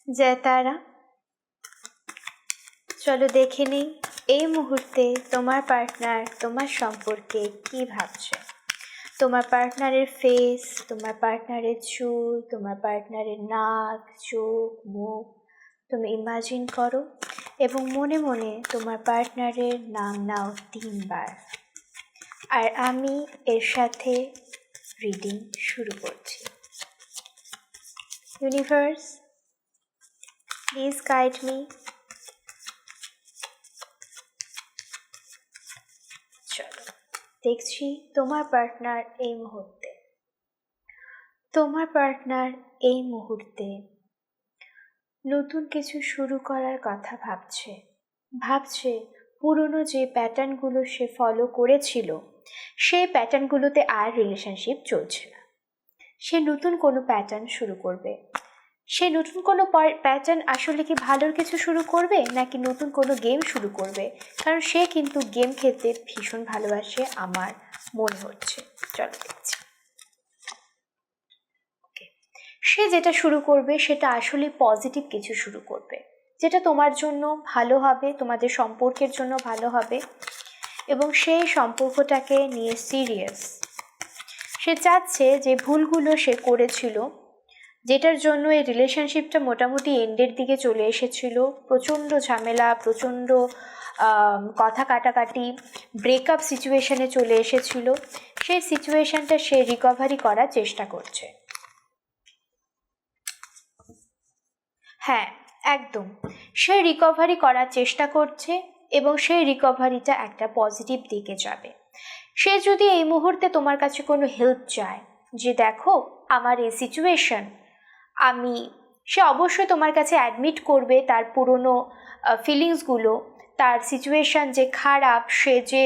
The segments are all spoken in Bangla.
জয় তারা। চলো দেখে নিই এই মুহূর্তে তোমার পার্টনার তোমার সম্পর্কে কি ভাবছে। তোমার পার্টনারের ফেস, তোমার পার্টনারের চুল, তোমার পার্টনারের নাক, চোখ, মুখ তুমি ইমাজিন করো এবং মনে মনে তোমার পার্টনারের নাম নাও 3 বার। আর আমি এর সাথে রিডিং শুরু করছি। Universe, please guide me. চলো দেখছি তোমার পার্টনার এই মুহূর্তে নতুন কিছু শুরু করার কথা ভাবছে পুরনো যে প্যাটার্নগুলো সে ফলো করেছিল সেই প্যাটার্নগুলোতে আর রিলেশনশিপ চলছে না। সে নতুন কোনো প্যাটার্ন শুরু করবে। সে নতুন কোনো প্যাটার্ন আসলে কি ভালোর কিছু শুরু করবে নাকি নতুন কোনো গেম শুরু করবে? কারণ সে কিন্তু গেম খেলতে ভীষণ ভালোবাসে আমার মনে হচ্ছে। চলো দেখছি। সে যেটা শুরু করবে সেটা আসলে পজিটিভ কিছু শুরু করবে, যেটা তোমার জন্য ভালো হবে, তোমাদের সম্পর্কের জন্য ভালো হবে এবং সেই সম্পর্কটাকে নিয়ে সিরিয়াস। সে চাচ্ছে যে ভুলগুলো সে করেছিল, যেটার জন্য এই রিলেশনশিপটা মোটামুটি এন্ডের দিকে চলে এসেছিল, প্রচণ্ড ঝামেলা, প্রচণ্ড কথা কাটাকাটি, ব্রেকআপ সিচুয়েশনে চলে এসেছিল, সেই সিচুয়েশনটা সে রিকভারি করার চেষ্টা করছে। হ্যাঁ, একদম, সে রিকভারি করার চেষ্টা করছে এবং সেই রিকভারিটা একটা পজিটিভ দিকে যাবে। সে যদি এই মুহূর্তে তোমার কাছে কোনো হেল্প চায়, যে দেখো আমার এই সিচুয়েশন, সে অবশ্যই তোমার কাছে অ্যাডমিট করবে তার পুরনো ফিলিংসগুলো, তার সিচুয়েশান যে খারাপ, সে যে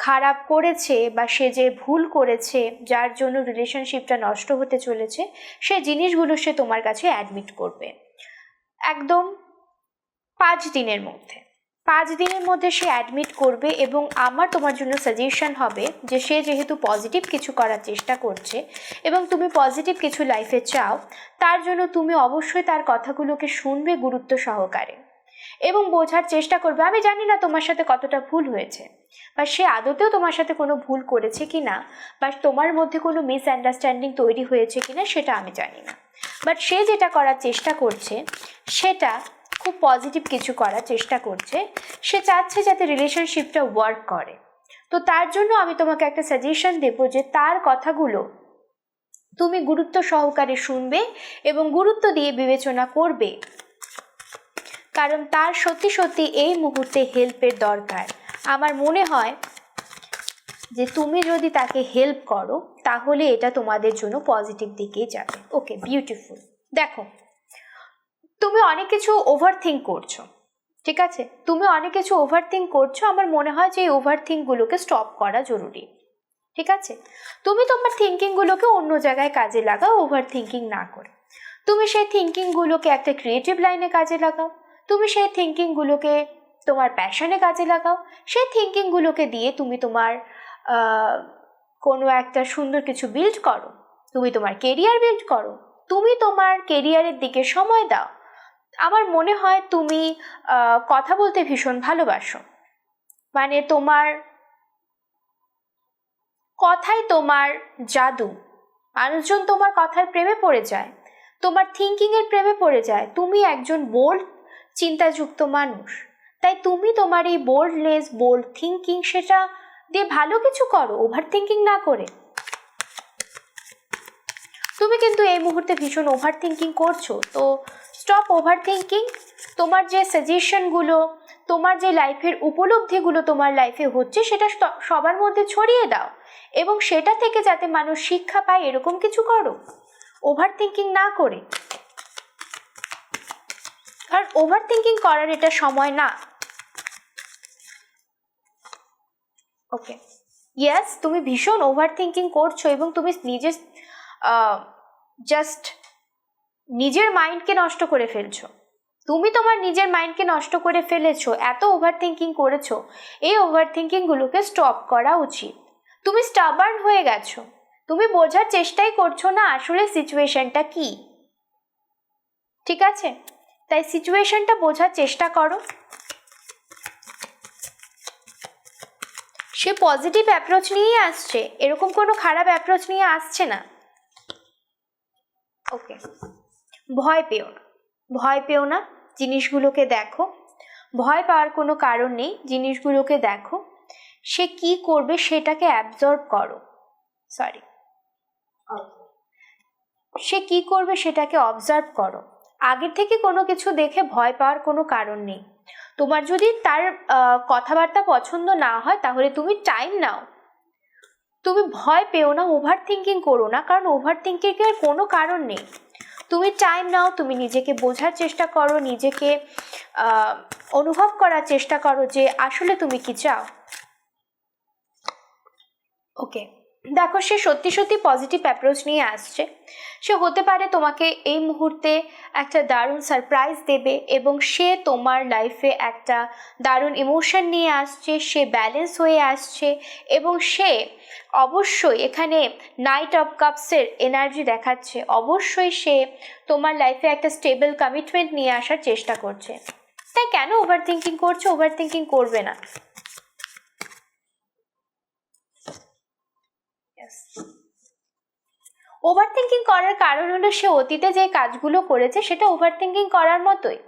খারাপ করেছে বা সে যে ভুল করেছে যার জন্য রিলেশনশিপটা নষ্ট হতে চলেছে, সেই জিনিসগুলো সে তোমার কাছে অ্যাডমিট করবে একদম 5 দিনের মধ্যে সে অ্যাডমিট করবে। এবং আমার তোমার জন্য সাজেশন হবে যে সে যেহেতু পজিটিভ কিছু করার চেষ্টা করছে এবং তুমি পজিটিভ কিছু লাইফে চাও, তার জন্য তুমি অবশ্যই তার কথাগুলোকে শুনবে গুরুত্ব সহকারে এবং বোঝার চেষ্টা করবে। আমি জানি না তোমার সাথে কতটা ভুল হয়েছে বা সে আদতেও তোমার সাথে কোনো ভুল করেছে কি না, বা তোমার মধ্যে কোনো মিসআন্ডারস্ট্যান্ডিং তৈরি হয়েছে কি না সেটা আমি জানি না, বাট সে যেটা করার চেষ্টা করছে সেটা খুব পজিটিভ কিছু করার চেষ্টা করছে। সে চাচ্ছে যাতে রিলেশনশিপটা ওয়ার্ক করে। তো তার জন্য আমি তোমাকে একটা সাজেশন দেব যে তার কথাগুলো তুমি গুরুত্ব সহকারে শুনবে এবং গুরুত্ব দিয়ে বিবেচনা করবে, কারণ তার সত্যি এই মুহূর্তে হেল্পের দরকার। আমার মনে হয় যে তুমি যদি তাকে হেল্প করো তাহলে এটা তোমাদের জন্য পজিটিভ দিকেই যাবে। ওকে, বিউটিফুল। দেখো, তুমি অনেক কিছু ওভারথিঙ্ক করছো, ঠিক আছে? তুমি অনেক কিছু ওভারথিঙ্ক করছো। আমার মনে হয় যে এই ওভারথিঙ্কগুলোকে স্টপ করা জরুরি, ঠিক আছে? তুমি তোমার থিঙ্কিংগুলোকে অন্য জায়গায় কাজে লাগাও, ওভারথিঙ্কিং না করে। তুমি সেই থিঙ্কিংগুলোকে একটা ক্রিয়েটিভ লাইনে কাজে লাগাও, তুমি সেই থিঙ্কিংগুলোকে তোমার প্যাশনে কাজে লাগাও। সেই থিঙ্কিংগুলোকে দিয়ে তুমি তোমার কোনো একটা সুন্দর কিছু বিল্ড করো, তুমি তোমার কেরিয়ার বিল্ড করো, তুমি তোমার কেরিয়ারের দিকে সময় দাও। আমার মনে হয় তুমি কথা বলতে ভীষণ ভালোবাসো, মানে তোমার কথাই তোমার জাদু। মানুষজন তোমার কথার প্রেমে পড়ে যায়, তোমার থিঙ্কিংয়ের প্রেমে পড়ে যায়। তুমি একজন বোল্ড চিন্তাযুক্ত মানুষ, তাই তুমি তোমার এই বোল্ডনেস, বোল্ড থিঙ্কিং, সেটা দিয়ে ভালো কিছু করো, ওভার থিঙ্কিং না করে। তুমি কিন্তু এই মুহূর্তে ভীষণ ওভার থিঙ্কিং করছো, তো স্টপ ওভার থিঙ্কিং। তোমার যে সাজেশনগুলো, তোমার যে লাইফের উপলব্ধিগুলো তোমার লাইফে হচ্ছে সেটা সবার মধ্যে ছড়িয়ে দাও এবং সেটা থেকে যাতে মানুষ শিক্ষা পায় এরকম কিছু করো, ওভার থিঙ্কিং না করে। কারণ ওভার থিঙ্কিং করার এটা সময় না। ওকে, ইয়েস, তুমি ভীষণ ওভার থিঙ্কিং করছো এবং তুমি নিজের মাইন্ডকে নষ্ট করে ফেলছো। তুমি তোমার নিজের মাইন্ডকে নষ্ট করে ফেলেছো, এত ওভার থিঙ্কিং করেছো। এই ওভার থিঙ্কিংগুলোকে স্টপ করা উচিত। তুমি স্টাবার্ন হয়ে গেছো, তুমি বোঝার চেষ্টাই করছো না আসলে সিচুয়েশনটা কি। ঠিক আছে? তাই সিচুয়েশনটা বোঝার চেষ্টা করো। সে পজিটিভ অ্যাপ্রোচ নিয়েই আসছে, এরকম কোনো খারাপ অ্যাপ্রোচ নিয়ে আসছে না। ওকে, ভয় পেও না, ভয় পেও না, জিনিসগুলোকে দেখো। ভয় পাওয়ার কোনো কারণ নেই, জিনিসগুলোকে দেখো। সে কি করবে সেটাকে অ্যাবজর্ব করো, সরি, সে কি করবে সেটাকে অবজার্ভ করো। আগের থেকে কোনো কিছু দেখে ভয় পাওয়ার কোনো কারণ নেই। তোমার যদি তার কথাবার্তা পছন্দ না হয় তাহলে তুমি টাইম নাও, তুমি ভয় পেও না, ওভার থিঙ্কিং করো না, কারণ ওভার থিঙ্কিংয়ের কোনো কারণ নেই। তুমি টাইম নাও, তুমি নিজেকে বোঝার চেষ্টা করো, নিজেকে অনুভব করার চেষ্টা করো যে আসলে তুমি কি চাও। ওকে, দেখো সে সত্যি সত্যি পজিটিভ অ্যাপ্রোচ নিয়ে আসছে। সে হতে পারে তোমাকে এই মুহূর্তে একটা দারুণ সারপ্রাইজ দেবে এবং সে তোমার লাইফে একটা দারুণ ইমোশন নিয়ে আসছে, সে ব্যালেন্স হয়ে আসছে এবং সে অবশ্যই এখানে নাইট অফ কাপসের এনার্জি দেখাচ্ছে। অবশ্যই সে তোমার লাইফে একটা স্টেবল কমিটমেন্ট নিয়ে আসার চেষ্টা করছে। তাই কেন ওভার থিঙ্কিং করছো? ওভার থিঙ্কিং করবে না। ওভার থিঙ্কিং করার কারণ হলো সে অতীতে যে কাজগুলো করেছে সেটা ওভার থিঙ্কিং করার মতোই।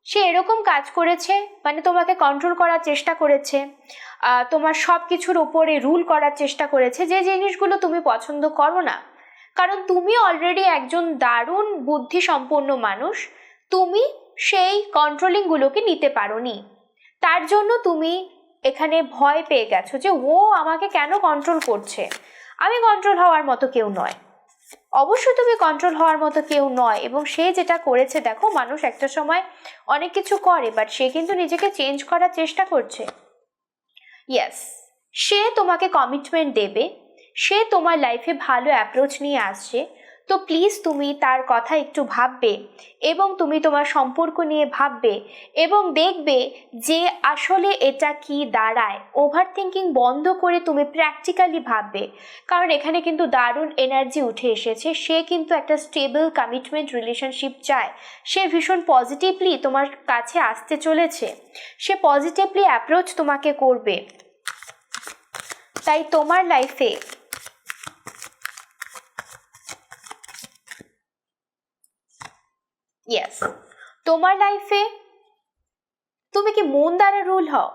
সে এরকম কাজ করেছে, মানে তোমাকে কন্ট্রোল করার চেষ্টা করেছে, তোমার সব কিছুর ওপরে রুল করার চেষ্টা করেছে, যে জিনিসগুলো তুমি পছন্দ করো না। কারণ তুমি অলরেডি একজন দারুণ বুদ্ধি সম্পন্ন মানুষ, তুমি সেই কন্ট্রোলিংগুলোকে নিতে পারোনি। তার জন্য তুমি এখানে ভয় পেয়ে গেছো যে ও আমাকে কেন কন্ট্রোল করছে। আমি কন্ট্রোল হওয়ার মতো কেউ নয়, অবশ্যই তুমি কন্ট্রোল হওয়ার মতো কেউ নয়। এবং সে যেটা করেছে, দেখো মানুষ একটা সময় অনেক কিছু করে, বাট সে কিন্তু নিজেকে চেঞ্জ করার চেষ্টা করছে। ইয়েস, সে তোমাকে কমিটমেন্ট দেবে, সে তোমার লাইফে ভালো অ্যাপ্রোচ নিয়ে আসছে। তো প্লিজ তুমি তার কথা একটু ভাববে এবং তুমি তোমার সম্পর্ক নিয়ে ভাববে এবং দেখবে যে আসলে এটা কি দাঁড়ায়। ওভার থিঙ্কিং বন্ধ করে তুমি প্র্যাকটিক্যালি ভাববে, কারণ এখানে কিন্তু দারুণ এনার্জি উঠে এসেছে। সে কিন্তু একটা স্টেবল কমিটমেন্ট রিলেশনশিপ চায়, সে ভীষণ পজিটিভলি তোমার কাছে আসতে চলেছে, সে পজিটিভলি অ্যাপ্রোচ তোমাকে করবে। তাই তোমার লাইফে ইয়েস, তোমার লাইফে তুমি কি মুন দ্বারা রুল হও?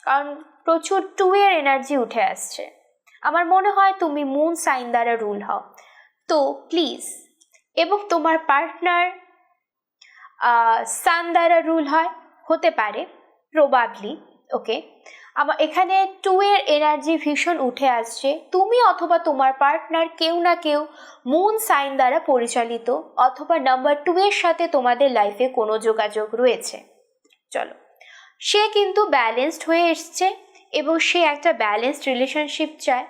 কারণ প্রচুর 2 এর এনার্জি উঠে আসছে, আমার মনে হয় তুমি মুন সাইন দ্বারা রুল হও। তো প্লিজ, এবং তোমার পার্টনার সান দ্বারা রুল হয়, হতে পারে, প্রবাবলি। ওকে, আমার এখানে 2 এর এনার্জি ভীষণ উঠে আসছে। তুমি অথবা তোমার পার্টনার কেউ না কেউ মুন সাইন দ্বারা পরিচালিত, অথবা নাম্বার 2 এর সাথে তোমাদের লাইফে কোনো যোগাযোগ রয়েছে। চলো, সে কিন্তু ব্যালেন্সড হয়ে এসছে এবং সে একটা ব্যালেন্সড রিলেশনশিপ চায়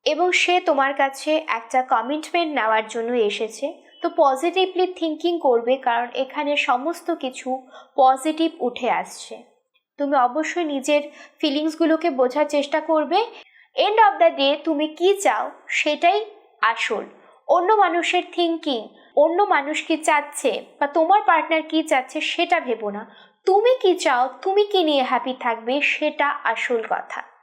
এবং সে তোমার কাছে একটা কমিটমেন্ট নেওয়ার জন্য এসেছে। তো পজিটিভলি থিঙ্কিং করবে, কারণ এখানে সমস্ত কিছু পজিটিভ উঠে আসছে। তুমি অবশ্যই নিজের ফিলিংসগুলোকে বোঝার চেষ্টা করবে। এন্ড অফ দ্য ডে তুমি কি চাও সেটাই আসল। অন্য মানুষের থিঙ্কিং, অন্য মানুষ কি চাচ্ছে বা তোমার পার্টনার কি চাচ্ছে সেটা ভেবো না। তুমি কি চাও, তুমি কি নিয়ে হ্যাপি থাকবে, সেটা আসল কথা।